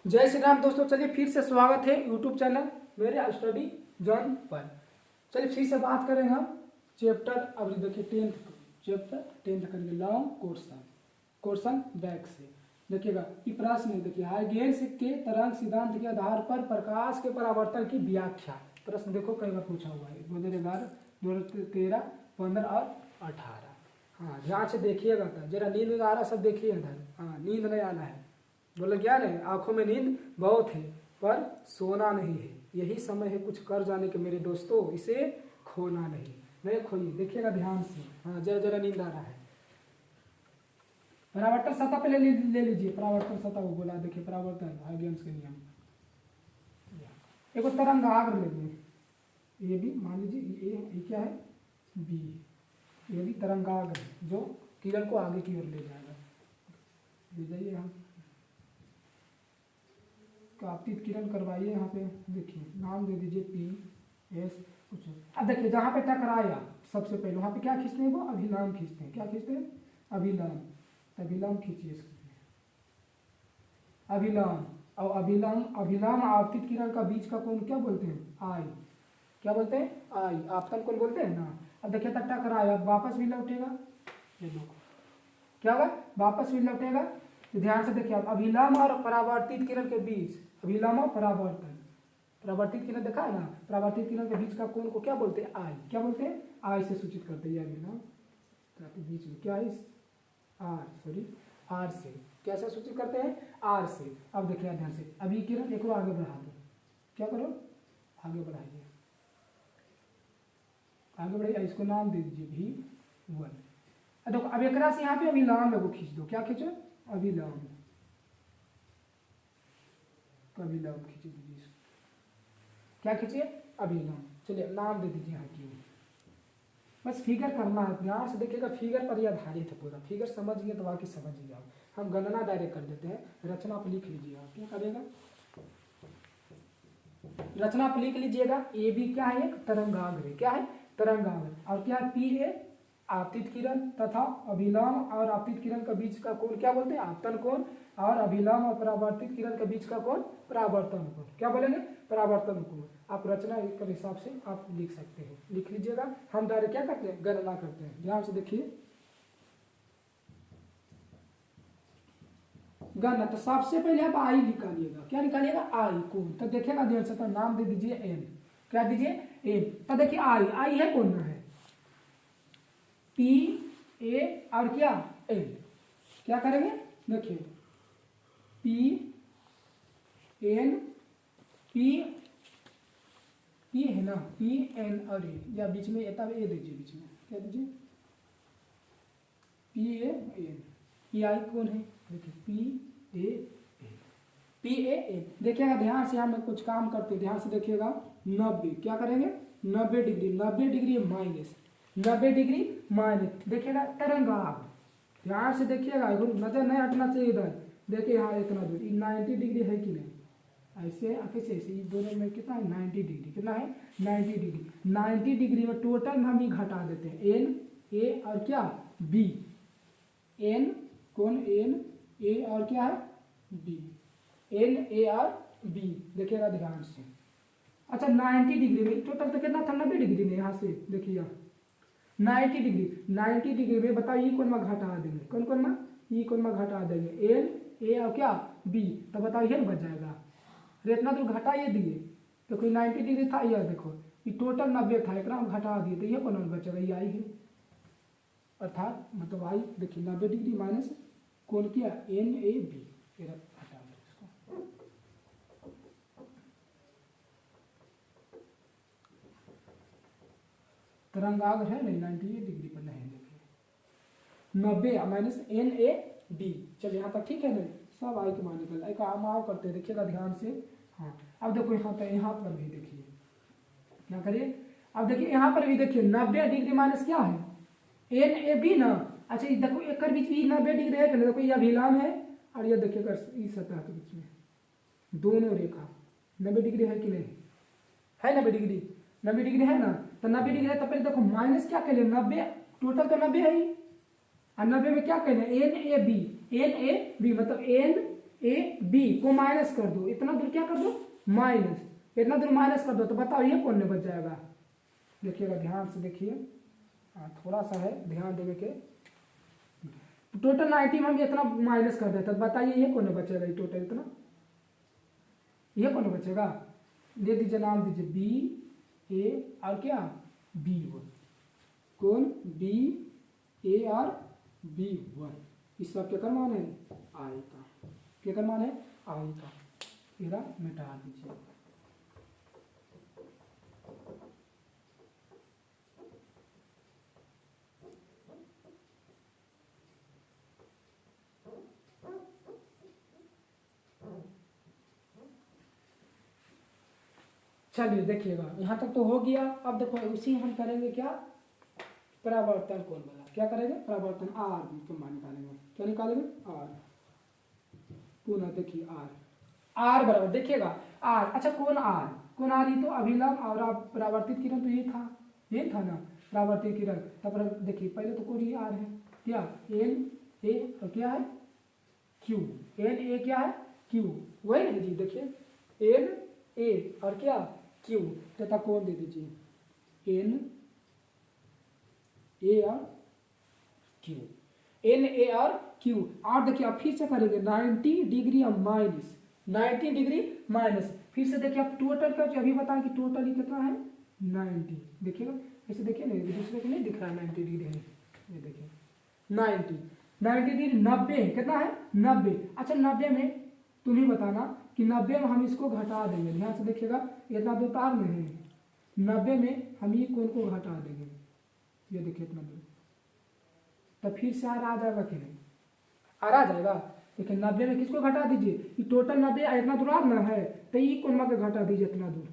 जय श्री राम दोस्तों। चलिए फिर से स्वागत है यूट्यूब चैनल मेरे स्टडी जॉन पर। चलिए फिर से बात करेंगे हम चैप्टर, अब देखिए 10th चैप्टर 10th करेंगे लॉन्ग क्वेश्चन बैक से। देखिएगा ये प्रश्न है, देखिए हाइगेंस के तरंग सिद्धांत के आधार पर प्रकाश के परावर्तन की व्याख्या। प्रश्न देखो कई बार पूछा हुआ है 2011, 2013, 15 और 18। हाँ ध्यान से देखिएगा, जरा नींद आ रहा सब देखिए इधर। हाँ नींद नहीं आना है, बोले क्या नहीं, आंखों में नींद बहुत है पर सोना नहीं है। यही समय है कुछ कर जाने के मेरे दोस्तों, इसे खोना नहीं खोइए। देखिएगा ध्यान से। हाँ जरा जरा नींद आ रहा है। परावर्तन सतह पे ले लीजिए। परावर्तन सतह वो बोला, देखिए परावर्तन हाइगेंस के नियम। एक तरंग आग्र लेंगे, ये भी मान लीजिए ये क्या है, बी। ये भी तरंगाग्र जो किरण को आगे की ओर ले जाएगा। ले जाइए यहाँ आपतित किरण करवाइए। यहाँ पे देखिए नाम दे दीजिए पी एस कुछ। अब देखिए जहाँ पे टकराया सबसे पहले वहाँ पे क्या खींचते हैं, वो अभिलंब खींचते हैं। क्या खींचते हैं? अभिलंब। अभिलंब खींचिए इसको, अभिलंब। और अभिलंब आपतित किरण का बीच का कोण क्या बोलते हैं? आई। क्या बोलते हैं? आई। आपतन कोण बोलते हैं ना। अब देखिए तक टकराया, वापस भी लौटेगा। ये लोग क्या होगा? वापस भी लौटेगा। तो ध्यान से देखिए, आप अभिलंब और परावर्तित किरण के बीच, अभिलंब और परावर्तित किरण देखा है ना, परावर्तित किरण के बीच का कोण को क्या बोलते हैं? आई। क्या बोलते हैं? आई से सूचित करते हैं। अभिलंब बीच में क्या है? आर से। कैसे सूचित करते हैं? आर से। अब देखिए ध्यान से, अभी किरण एक आगे बढ़ा दो। क्या करो? आगे बढ़ाइए, आगे बढ़ाइए। इसको नाम दे दीजिए V1। देखो अब एक से यहाँ पे अभिलंब है वो खींच दो। क्या खींचो? अभिलंब। अभिलंब खींच दीजिए इसको। क्या खींचिए? अभिलंब। चलिए नाम दे दीजिए यहाँ की। बस फिगर करना है, ध्यान से देखिएगा, फिगर पर ही आधारित है पूरा। फिगर समझिए तो बाकी समझिए आप। हम गणना डायरेक्ट कर देते हैं। रचना पर लिख लीजिए आप। क्या करेगा? रचना पर लिख लीजिएगा। ए बी क्या है? एक तरंगाग्र। क्या है? तरंगाग्र। और क्या है? पी ए आपतित किरण तथा अभिलंब और आपतित किरण के बीच का कोण क्या बोलते हैं? आपतन कोण। और अभिलंब और परावर्तित किरण के बीच का कोण परावर्तन कोण। क्या बोलेंगे? परावर्तन कोण। आप रचना के हिसाब से आप लिख सकते हैं, लिख लीजिएगा। हम डायरेक्ट क्या करते हैं? गणना करते हैं। ध्यान से देखिए गणना। तो सबसे पहले आप आई निकालिएगा। क्या निकालिएगा? आई कोण। तो देखिएगा ध्यान से, तो नाम दे दीजिए एन। क्या दीजिए? एन। तो देखिए आई है कौन है? पी ए और क्या? एन। क्या करेंगे? देखिए पी एन, पी है ना, पी एन और ए, या बीच में तब ए दीजिए। बीच में क्या दीजिए? P A N. P I कौन है? देखिए P A N, P A N. देखिएगा ध्यान से, हम कुछ काम करते हैं। ध्यान से देखिएगा। 90 क्या करेंगे? 90 degree. 90 degree minus, 90 degree minus. देखिएगा तरंगाग्र। ध्यान से देखिएगा, नजर नहीं हटना चाहिए इधर। देखिए यहाँ इतना दूर 90 डिग्री है कि नहीं? ऐसे कैसे? ऐसे दोनों में कितना है? 90 डिग्री। कितना है? 90 डिग्री। 90 डिग्री में टोटल हम ही घटा देते हैं। एन ए और क्या? बी। एन कौन? एन ए और क्या है? बी। एन ए और बी। देखिएगा ध्यान से। अच्छा 90 डिग्री में टोटल तो कितना था? 90 डिग्री में। यहाँ से देखिए 90 डिग्री। 90 डिग्री में बताओ ई कोण में घटा देंगे। कौन कौन में? ई कोण में घटा देंगे। एन ए और क्या? बी। तो बताओ ये बच जाएगा। इतना दूर घटा ये दिए तो कोई 90 डिग्री था, यह देखो ये टोटल 90 था, एक घटा दिए तो ये कौन बचेगा? ये आई है। अर्थात मतलब आई देखिए 90 डिग्री माइनस कौन किया? N A B. हटा दो इसको। तरंगाग्र है नहीं, 98 डिग्री पर नहीं। देखिए 90 माइनस एन ए बी। चलिए यहाँ तक ठीक है नहीं? सब आई के मान निकल। एक हम आओ करते हैं, देखिएगा ध्यान से। हाँ अब देखो यहाँ पर भी देखिए क्या करिए। अब देखिए यहाँ पर भी देखिए 90 डिग्री माइनस क्या है? एन ए बी ना। अच्छा देखो एक बीच भी 90 डिग्री है। देखो ये अभिलंब है और ये देखिएगा इस सतह के बीच में दोनों रेखा 90 डिग्री है कि नहीं है? 90 डिग्री। 90 डिग्री है ना। तो 90 डिग्री है तो पहले देखो माइनस क्या कर ले? 90 टोटल तो 90 है ही। और 90 में क्या कहना है? N A B. N A B मतलब एन ए बी को माइनस कर दो, इतना दूर क्या कर दो माइनस, इतना दूर माइनस कर दो, तो बताओ ये कौन में बच जाएगा। देखिएगा ध्यान से देखिए, थोड़ा सा है ध्यान देने के। टोटल 90 में हम इतना माइनस कर देते, बताइए ये कौन बचेगा, ये टोटल इतना, ये कौन बचेगा। दे दीजिए नाम दीजिए बी ए और क्या बी वन, कौन बी ए और बी वन, इस सब क्या मान है आई का, क्या मान है आई का, मेरा मिटा दीजिए। चलिए देखिएगा यहाँ तक तो हो गया। अब देखो उसी हम करेंगे क्या, परावर्तन कौन वाला, क्या करेंगे परावर्तन आर की मान निकालेंगे, क्या निकालेंगे आर, पुनः देखिए आर बराबर देखिएगा आर, अच्छा कौन आर ही तो अभिलंब और परावर्तित किरण तो ये था ना परावर्तित किरण। तब देखिए पहले तो कौन ही आर है, क्या एन ए और क्या है क्यू, एन ए क्या है क्यू, वही है जी। देखिए एन ए और क्या क्यू, तथा कौन दे दीजिए एन ए और क्यू, एन ए और क्यू। और देखिए आप फिर से करेंगे 90 डिग्री और माइनस 90 डिग्री माइनस, फिर से देखिए आप टोटल का अभी बताएं कि टोटल ही कितना है 90, देखिएगा ऐसे देखिए ना दूसरे को नहीं दिख रहा है 90 डिग्री है, ये देखिए 90 डिग्री 90 है, कितना है 90। अच्छा 90 में तुम ही बताना कि 90 में हम इसको घटा देंगे, ध्यान से देखिएगा इतना दो तार में है, 90 में हम ये कौन को घटा देंगे, ये देखिए इतना दूर, तो फिर से आर आ जाएगा कि नहीं, आर आ जाएगा। देखिए 90 में किसको घटा दीजिए, ये टोटल 90 इतना दूर आ ना है, तो ये कौन में घटा दीजिए इतना दूर,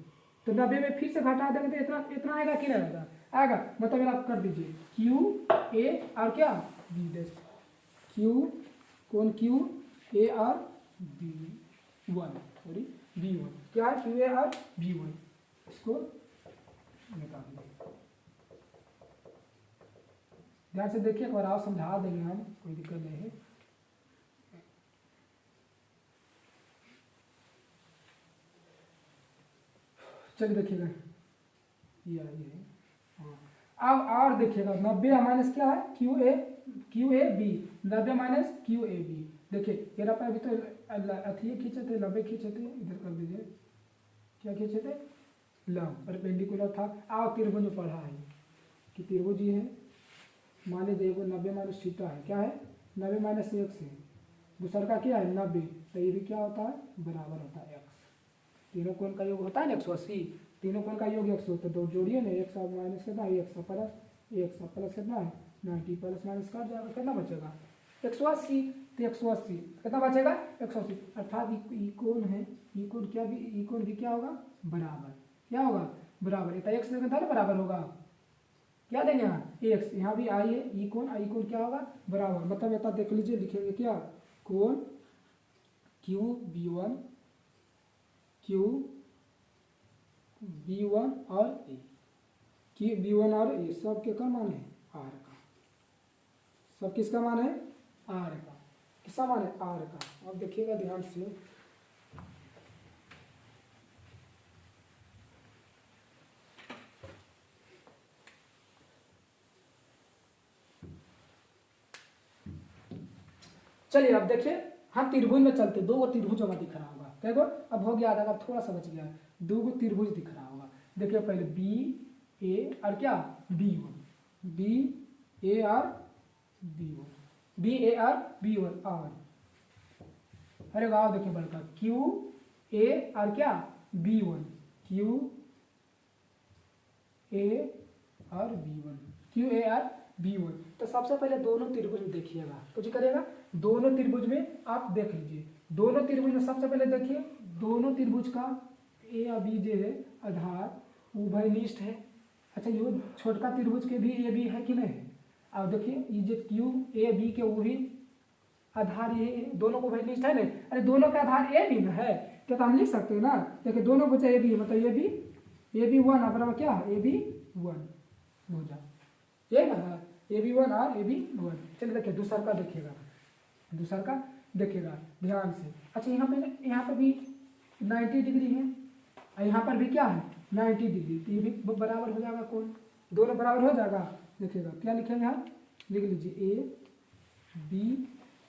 तो 90 में फिर से घटा देंगे तो इतना आएगा कि नहीं आएगा, आएगा। मतलब आप कर दीजिए क्यू ए और क्या बी डैश, क्यू कौन क्यू ए और B one, sorry B one, क्या है क्यू ए और बी वन, इसको निकाल दीजिए। ध्यान से देखिए, एक बार आप समझा देंगे हम, कोई दिक्कत नहीं है। चलिए देखिएगा ये है, हाँ अब और देखिएगा 90 माइनस क्या है Q A B, 90 minus Q A B. देखिए ये रहा अभी तो अथी खींचे थे 90 खींचे थे, इधर कर दीजिए क्या खींचे थे लंब, परपेंडिकुलर था। आओ त्रिभुज में पढ़ा है कि त्रिभुज ही है, मान लीजिए 90 माइनस थीटा है, क्या है 90 माइनस एक्स है, दूसरा का क्या है 90, तो ये भी क्या होता है बराबर होता है एक्स, तीनों कोण का योग होता है ना 180, तीनों कोण का योग 100, तो दो जोड़िए ना, एक्स और माइनस कितना है एक्स प्लस कितना है 90, प्लस माइनस काट जाएगा, कितना बचेगा 180, तो 180 कितना बचेगा 180, अर्थात ये कोण है, ये कोण क्या भी, ये कोण भी क्या होगा बराबर, क्या होगा बराबर, इतना एक्स देंगे तो बराबर होगा, क्या देंगे यहाँ एक्स, यहाँ भी आई है ई कोण क्या होगा बराबर, मतलब इतना देख लीजिए लिखेंगे क्या कोण क्यू बी वन और ए, क्यू बी वन और ए सब के का मान है आर का, सब किसका मान है आर का, किसका मान है आर का। अब देखिएगा ध्यान से, चलिए अब देखिए हम त्रिभुज में चलते, दो गो त्रिभुज हमें दिख रहा होगा, क्या अब हो गया आधा, थोड़ा सा बच गया, दो गो त्रिभुज दिख रहा होगा। देखिए पहले बी ए और क्या बी वन, बी ए और बी वन और अरे वाह देखिए बड़का क्यू ए और क्या बी वन, क्यू ए और बी वन, तो सबसे पहले दोनों त्रिभुज में देखिएगा, कुछ करेगा दोनों त्रिभुज में आप देख लीजिए, दोनों त्रिभुज में सबसे पहले देखिए दोनों त्रिभुज का ए और बी जो है आधार उभयनिष्ठ है। अच्छा ये छोटका त्रिभुज के भी ए बी है कि नहीं, अब देखिए ये जो क्यू ए बी के वो भी आधार ये दोनों को उभयनिष्ठ है नहीं, अरे दोनों का आधार ए बी में है, क्या तो हम लिख सकते हैं ना, देखिए दोनों बच्चे ए बी, मतलब ए बी वन बराबर क्या ए बी वन हो जाए, ये ना ए बी वन और ए बी वन। चलिए देखिए दूसरा का देखिएगा, दूसरा का देखिएगा ध्यान से। अच्छा यहाँ पे भी 90 डिग्री है और यहाँ पर भी क्या है 90 डिग्री, तो ये भी बराबर हो जाएगा कोण, दोनों बराबर हो जाएगा। देखिएगा क्या लिखेंगे यहाँ, लिख लीजिए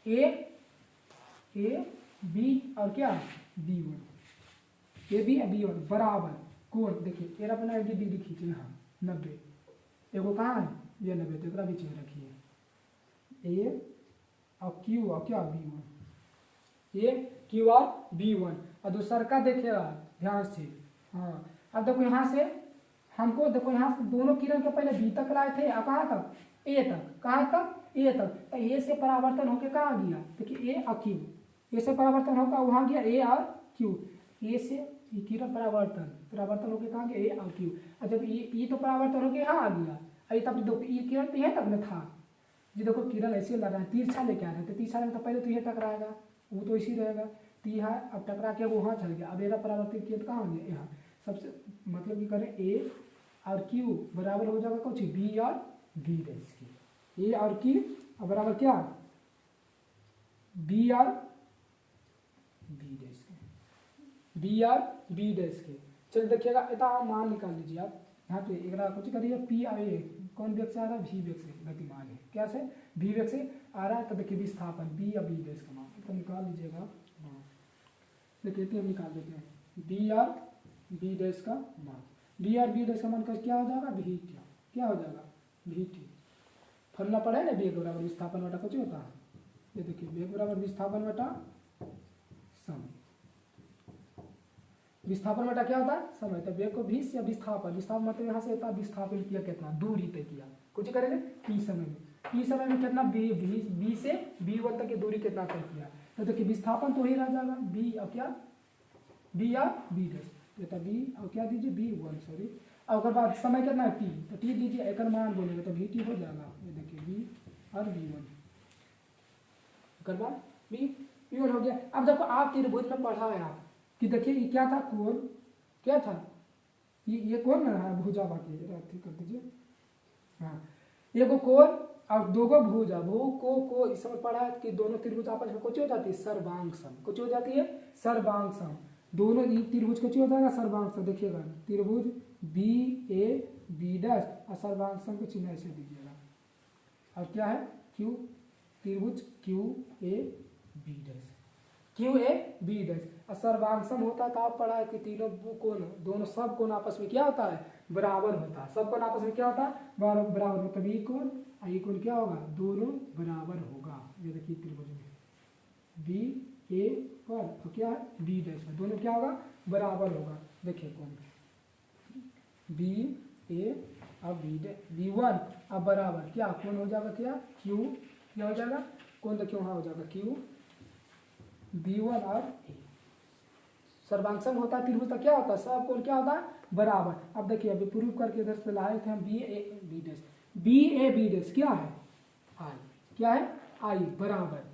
ए बी और क्या B1, ए बी B1 बराबर कोण। देखिए एरा पर 90 डिग्री खींचे यहाँ 90, एगो कहाँ है ये 90, तो एक बीच में रखिए ए और क्यू और क्या B1, ए क्यू और B1। और दूसरा का देखिएगा ध्यान से। हाँ अब देखो यहाँ से हमको, देखो यहाँ से दोनों किरण के पहले बी तक लाए थे, अब कहाँ तक ए तक, कहाँ तक ए तक, तो ए से परावर्तन होकर कहाँ गया, देखिए ए और क्यू, ए से परावर्तन होकर वहाँ गया ए और क्यू, ए से किरण परावर्तन होकर कहाँ गया ए और क्यू। और जब ये तो परावर्तन होकर यहाँ आ गया, अरे तब देखो ये किरण तो यहाँ तक में था जी, देखो किरण ऐसे लग रहा है तिरछा लेके आ रहे थे, तिरछा लेके तो पहले तो ये टकराएगा, वो तो इसी रहेगा, तो यहाँ अब टकरा के वो वहाँ चल गया, अब एरा परावर्तित किया तो कहाँ हो गया यहाँ। सबसे मतलब कि करें ए और क्यू बराबर हो जाएगा कुछ बी और बी डैश की, ए और क्यू बराबर क्या बी और बी डैश के, बी और बी डैश के। चलिए देखिएगा इतना मान निकाल लीजिए आप यहाँ पे, एक कुछ करिए पी और ए कौन वेग से आ रहा है, भी वेग से गतिमान है, क्या से भी वेग से आ रहा है, तो देखिए विस्थापन बी और बी डैश का मान तो निकाल लीजिएगा। हाँ देखिए हम निकाल देते हैं बी और बी डैश का मान, बी और बी डैश का मान क्या हो जाएगा भी टी, क्या हो जाएगा भी टी, फॉर्मूला पढ़े ना वेग बराबर विस्थापन बटा कुछ होता है, ये देखिए वेग बराबर विस्थापन बटा समय, विस्थापन बटा क्या होता है समय, तो वेग को भी या विस्थापन मतलब यहाँ से होता है विस्थापन किया कितना दूरी तय किया, कुछ करेंगे टी समय में कितना बी से B1 तक की दूरी कितना तय किया, तो देखिए विस्थापन तो ही रह जाएगा बी और क्या बी या बी डैश, तो बी और क्या दीजिए B1 सॉरी, और उसके बाद समय कितना है टी, तो टी दीजिए एक मान बोलेंगे तो भी टी हो जाएगा, ये देखिए बी और B1, उसके बाद B1 हो गया। अब देखो आप त्रिभुज में पढ़ा है आप कि देखिए ये क्या था कोण, क्या था ये कोण है भुजा, बाकी ठीक कर दीजिए। हाँ एगो कोण और दोगो भुजा, भू को इस समय पढ़ा है कि दोनों त्रिभुज आपस में कुछ हो जाती है सर्वांग सम, कुछ हो जाती है सर्वांग सम, दोनों त्रिभुज कुछ हो जाएगा सर्वांग सम। देखिएगा त्रिभुज बी ए बी डैश और सर्वांग सम को चिन्ह ऐसे दीजिएगा, और क्या है क्यू त्रिभुज Q A B dash, Q A B dash और सर्वांग होता है, तो आप पढ़ा है कि तीनों कोण दोनों सब कोण आपस में क्या होता है बराबर होता है, सब कोण आपस में क्या होता है बराबर होता है, ये कोण और ये कोण क्या होगा दोनों बराबर होगा। ये देखिए त्रिभुज में बी ए पर तो क्या है बी डैश में दोनों क्या होगा बराबर होगा। देखिए कोण बी ए और B1 अब बराबर क्या कोण हो जाएगा क्या क्यू, क्या हो जाएगा कोण देखिए वहाँ हो जाएगा क्यू B1 और ए, सर्वांग सम होता है त्रिभुज का क्या होता है सब कोण क्या होता है बराबर। अब देखिए अभी प्रूव करके इधर से लाए थे हम बी ए बी डैश क्या है आई, क्या है आई बराबर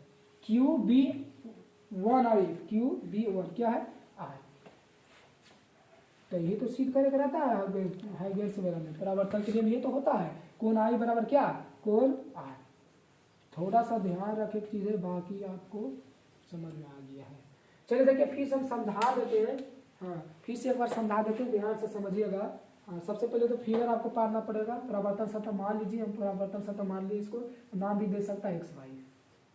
क्यू B1 और क्यू B1 क्या है आई, तो ये तो सिद्ध करके रहता है हाइगेन्स वगैरह में परावर्तन के लिए ये तो होता है कोण आई बराबर क्या कोण आई। थोड़ा सा ध्यान रखे चीजें, बाकी आपको समझ में आ गया है। चलिए देखिए फिर से हम समझा देते हैं, हाँ फिर से एक बार समझा देते हैं, ध्यान से समझिएगा। हाँ सबसे पहले तो फिगर आपको पारना पड़ेगा, परावर्तन सतह मान लीजिए, हम परावर्तन सतह मान लीजिए, इसको नाम भी दे सकता है एक्स वाई,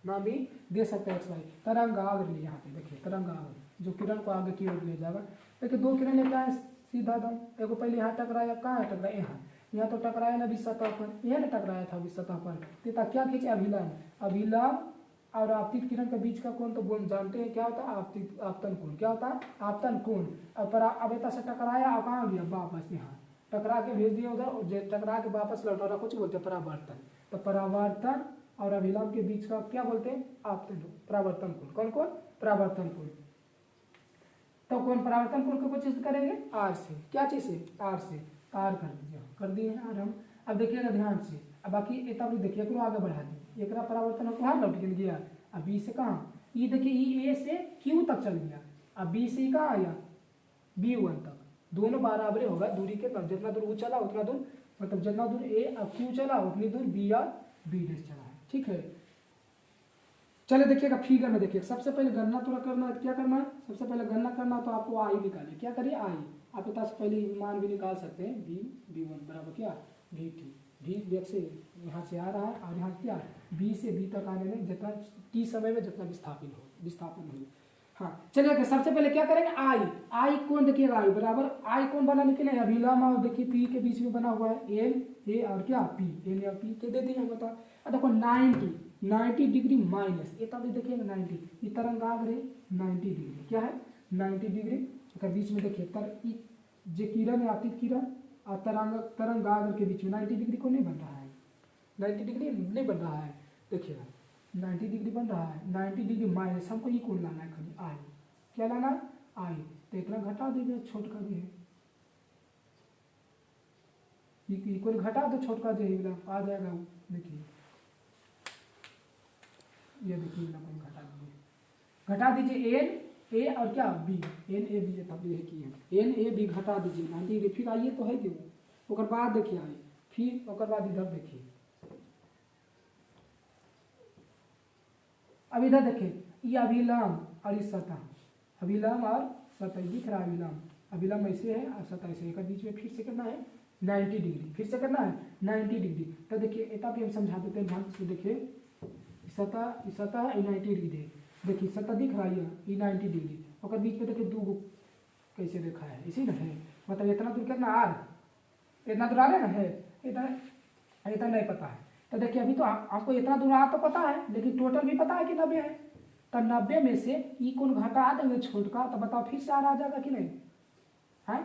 नाम भी दे सकते हैं एक्स वाई। तरंगाग्र लिए यहाँ पे देखिए तरंगाग्र जो किरण को आगे की ओर ले जाएगा। देखिए दो किरण लेके आए सीधा दम, एगो पहले यहाँ टकराया, कहाँ है टकराया यहाँ तो टकराया ना विष सतह पर, यह ना टकराया था विष सतह पर, तो क्या खींचे अभिलंब और आपतित किरण के बीच का कोण तो बोल जानते हैं क्या होता है आपतन कोण, क्या होता है आपतन कोण। और अब से टकराया और कहाँ गया वापस यहाँ टकरा के भेज दिया उधर, टकरा के वापस लौटा रहा, कुछ बोलते हैं परावर्तन। तो परावर्तन और अभिलंब के बीच का क्या बोलते हैं आपतन परावर्तन कोण, कौन कोण परावर्तन कोण। तो कौन परावर्तन कोण को चीज करेंगे आर से, क्या चीज से आर से, आर कर दीजिए, कर दिए आर हम। अब देखिएगा ध्यान से, अब बाकी तब देखिए एक आगे बढ़ा दी, एक परिवर्तन कहाँ लौट के गया, अब बी से कहाँ ये देखिए ई ए से क्यू तक चल गया, अब बी से कहाँ आया B1 तक, दोनों बराबर होगा दूरी के, जितना दूर वो चला उतना दूर, मतलब जितना दूर ए और क्यू चला उतनी दूर बी और बी डैश चला है, ठीक है। चले देखिएगा फिगर में देखिए, सबसे पहले गणना थोड़ा करना है, क्या करना है, सबसे पहले गणना करना तो आपको आई निकाले, क्या करिए आई, आप पास पहले मान भी निकाल सकते हैं, v1 बराबर क्या v2, v से यहाँ से आ रहा है और यहाँ क्या b से b तक आने में जितना t समय में जितना विस्थापन हो। हाँ चलिए सबसे पहले क्या करेंगे आई कौन देखिएगा आई बराबर आई कौन बना निकले अभिलंब और देखिए पी के बीच में बना हुआ है एन ए और क्या पी एन और पी के दे दिए हम बता। देखो 90 डिग्री माइनस ये तब देखिएगा 90 ये तरंगाग्र है 90 डिग्री क्या है 90 डिग्री अगर बीच में देखिए जे किरण है आतित किरण और तरंगाग्र के बीच में 90 डिग्री को नहीं बन रहा है, 90 डिग्री नहीं बन रहा है, देखिएगा 90 डिग्री बन रहा है, 90 डिग्री माइनस हमको ये कौन लाना है खाली आई, क्या लाना है आई, तो इतना घटा दीजिए छोटका भी है इक्वल घटा दो छोटका जो है आ जाएगा, देखिए ये देखिए घटा दीजिए एन ए और क्या बी एन ए बी तब ये की है एन ए बी घटा दीजिए 90 डिग्री, फिर आइए तो है क्यों ओकर बाद देखिए आई फिर ओकर बाद इधर देखिए, अब इधर देखिए ये अभिलंब और इस सतह अभिलंब और सतह दिख रहा है अभिलंब ऐसे है और सतह ऐसे एक बीच में फिर से करना है 90 डिग्री, फिर से करना है 90 डिग्री। तो देखिए इतना भी हम समझा देते हैं ध्यान से देखिए सतह 90 डिग्री देखिए सतह दिख रहा है ये 90 डिग्री और बीच में देखिए दो कैसे रेखा है इसी ना है मतलब इतना दूर कितना आर इतना दूर आ रहा है इतना नहीं पता है। तो देखिए अभी तो आपको इतना दूर आ तो पता है लेकिन टोटल भी पता है कि 90 है, तो 90 में से ई कौन घटा देंगे छोटका, तो बताओ फिर से आर आ जाएगा कि नहीं है,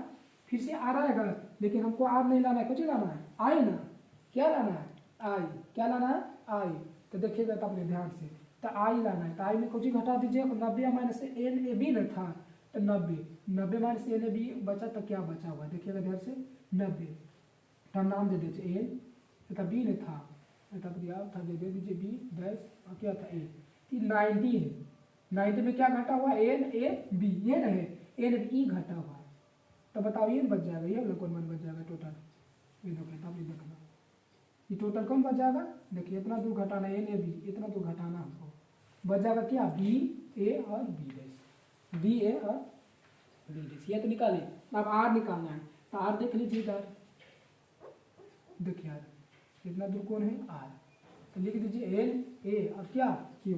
फिर से आ रहेगा लेकिन हमको आर नहीं लाना है, कुछ लाना है आई ना, क्या लाना है आई, क्या लाना है आई। तो देखिएगा तो अपने ध्यान से तो आई लाना है, तो आई में कुछ घटा दीजिए 90 माइनस एन ए बी न था तो 90 माइनस एन ए बी बचा तो क्या बचा हुआ देखिएगा ध्यान से 90 तो हम नाम दे दीजिए एन तो बी ने था था दे दीजिए बी डैश और क्या था ए 90 है 90 में क्या घटा हुआ एन ए बी ये रहे एन ई घटा हुआ है, तो बताओ ये बच जाएगा ये वाला कौन बच जाएगा टोटल, ये देखो तब ये देखना ये टोटल कौन बच जाएगा देखिए इतना दूर घटाना एन ए बी इतना दूर घटाना हमको बच जाएगा क्या बी ए और बी डैश बी ए और बी डैश, ये तो निकाले। अब आर निकालना है तो आर देख लीजिए इधर देखिए आर इतना दूर कौन है आर, तो लिख दीजिए एन ए और क्या क्यू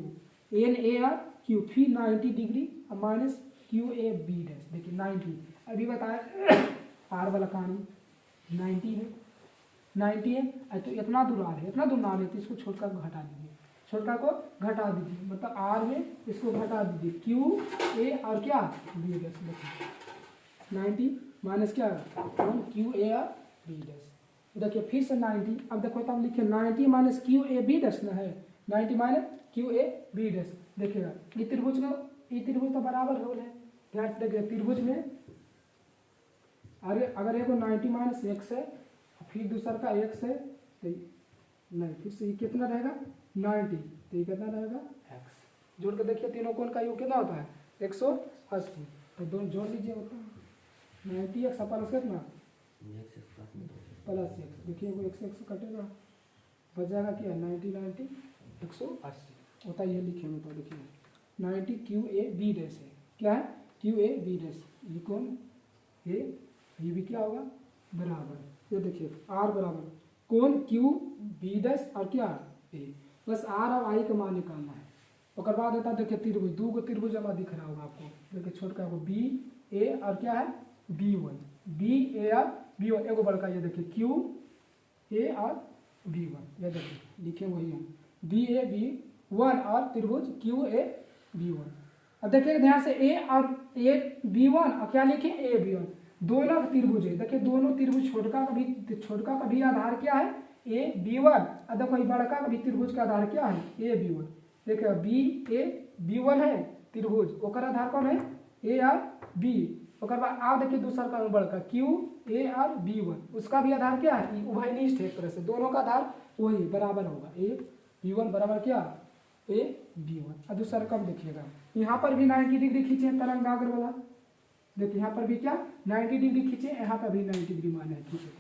एन ए और क्यू फिर 90 डिग्री और minus Q A B dash देखिए 90 अभी बताया आर वाला कानून 90 है 90 है तो इतना दूर आर है इतना दूर ना है तो इसको छोटका को घटा दीजिए छोटका को घटा दीजिए मतलब आर में इसको घटा दीजिए क्यू ए और क्या बी डैश देखिए 90 माइनस क्या क्यू ए और बी डैश देखिए फिर से 90 अब देखो तो हम लिखे 90 minus Q A B dash ना है 90 minus Q A B dash देखिएगा ये त्रिभुज तो बराबर हो है ध्यान से देखिए त्रिभुज में अगर एगो 90 माइनस एक्स है फिर दूसरा का एक्स है तो नहीं फिर से ये कितना रहेगा 90 तो ये कितना रहेगा एक्स जोड़ के देखिए तीनों कोण का योग कितना होता है 180 तो दोनों जोड़ लीजिए होता है 90 एक्स प्लस कितना प्लस एक्स देखिए वो एक्स कटेगा बच जाएगा क्या 90 180 होता है ये लिखे में तो देखिए 90 क्यू ए बी डैश है क्या है क्यू ए बी डैश ये कौन ये भी क्या होगा बराबर ये देखिए आर बराबर कौन क्यू बी डैश और क्या ए बस आर और आई का मान निकालना है और बाद होता है देखिए त्रिभुज दो गो त्रिभुज हमारा दिख रहा होगा आपको देखिए छोटका को बी ए और क्या है B1 बी ए और B1 एगो बड़का ये देखिए क्यू ए और B1 ये देखिए लिखे वही हम बी ए B1 और त्रिभुज क्यू ए B1। अब देखिए ध्यान से ए और ए B1 और क्या लिखे ए B1 दोनों त्रिभुज है देखिए दोनों त्रिभुज छोटका का भी आधार क्या है ए B1 और देखो ये बड़का का भी त्रिभुज का आधार क्या है ए B1 देखिए बी ए B1 है त्रिभुज ओकर आधार कौन है ए और बी ओकर बाद आप देखिए दूसरा का बड़का क्यू ए और B1 उसका भी आधार क्या है उभयनिष्ठ है एक तरह से दोनों का आधार वही बराबर होगा ए B1 बराबर क्या ए B1। और दूसरा कब देखिएगा यहाँ पर भी 90 डिग्री खींचे तरंगाग्र वाला देखिए यहाँ पर भी क्या 90 डिग्री खींचे यहाँ पर भी 90 डिग्री माने खींचे।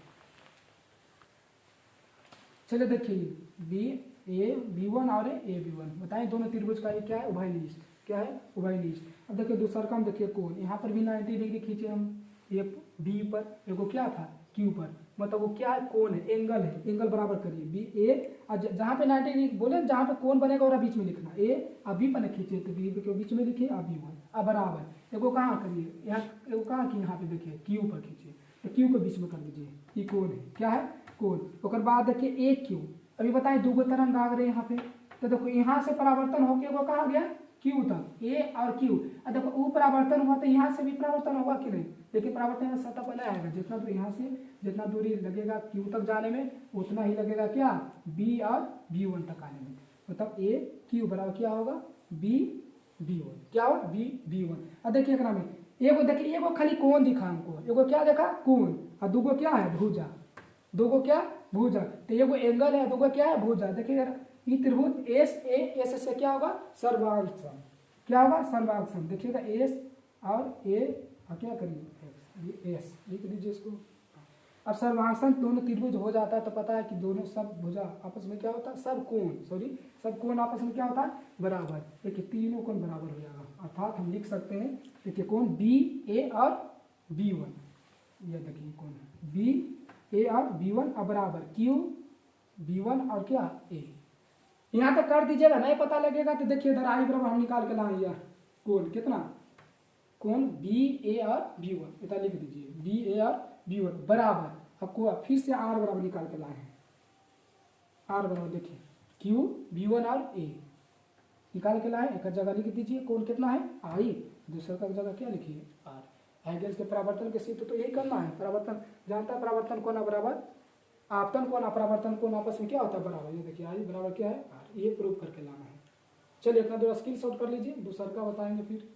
चलिए देखिए बी ए बी वन और ए बी वन। बताएं दोनों त्रिभुज का ये क्या है, उभयनिष्ठ। क्या है, उभयनिष्ठ। अब देखिए दूसरा काम देखिए कोण, यहाँ पर भी 90 डिग्री खींचे हम, एक बी पर, एक को क्या था क्यू पर, मतलब वो क्या है, कोण है, एंगल है, एंगल बराबर करिए बी ए, और जहाँ पे 90 डिग्री बोले जहाँ पे कोण बनेगा और बीच में लिखना ए, अब बी पर खींचे तो बी के बीच में लिखिए, अब बी वन, अब बराबर एगो कहाँ करिए, यहाँ एगो कहाँ की, यहाँ पे देखिए क्यू पर खींचिए, तो क्यू को बीच में कर दीजिए, ये कोण है, क्या है, कोण। ओकर बाद देखिए ए क्यू, अभी बताएं दो तरंग आ रहे यहाँ पे, तो देखो यहाँ से परावर्तन होके वो कहाँ गया, क्यू तक, ए और क्यू। अब देखो वो परावर्तन हुआ तो यहाँ से भी परावर्तन होगा कि नहीं, लेकिन परावर्तन सतह पर नहीं आएगा, जितना दूर यहाँ से जितना दूरी लगेगा क्यू तक जाने में उतना ही लगेगा क्या, बी और बी वन तक आने में, मतलब ए क्यू बराबर क्या होगा, बी बी वन, क्या होगा, बी बी वन। अब देखिए एकरा में एगो देखिए, एगो खाली कोण दिखा हमको, एगो क्या देखा, कोण, और दूगो क्या है, भुजा, दूगो क्या, भुजा, तो एगो एंगल है, दूगो क्या है, भुजा। देखिए यार ये त्रिभुज एस ए, एस से क्या होगा, सर्वांग सम, क्या होगा, सर्वांग सम। देखिएगा एस और ए और क्या करिए, ये एस लिख दीजिए इसको। अब सर्वांग दोनों त्रिभुज हो जाता है तो पता है कि दोनों सब भुजा आपस में क्या होता है, सब कोण, सॉरी सब कोण आपस में क्या होता है, बराबर। देखिए तीनों कोण बराबर हो जाएगा, अर्थात हम लिख सकते हैं, देखिए कोण बी ए और बी वन, यह देखिए कोण बी ए और बी वन और बराबर क्यू बी वन और क्या ए। यहाँ तक कर दीजिएगा, नहीं पता लगेगा तो देखिए इधर आई बराबर हम निकाल के लाए, यार कोण कितना, कोण बी ए और बी वन, इतना लिख दीजिए बी ए और बी वन बराबर, आपको फिर से आर बराबर निकाल के लाए हैं, आर बराबर देखिए क्यू बी वन और ए निकाल के लाए, एक जगह लिख दीजिए कोण कितना है आई, दूसरा का जगह क्या लिखिए आर। हेगेल के परावर्तन के सिद्ध तो यही करना है, परावर्तन जानता है, परावर्तन कोण बराबर आपतन कोण, अपरावर्तन कोण आपस में क्या होता है, बराबर। ये देखिए आई बराबर क्या है आर, ये प्रूव करके लाना है। चलिए अपना दो स्क्रीन शॉट कर लीजिए, दूसरा का बताएंगे फिर।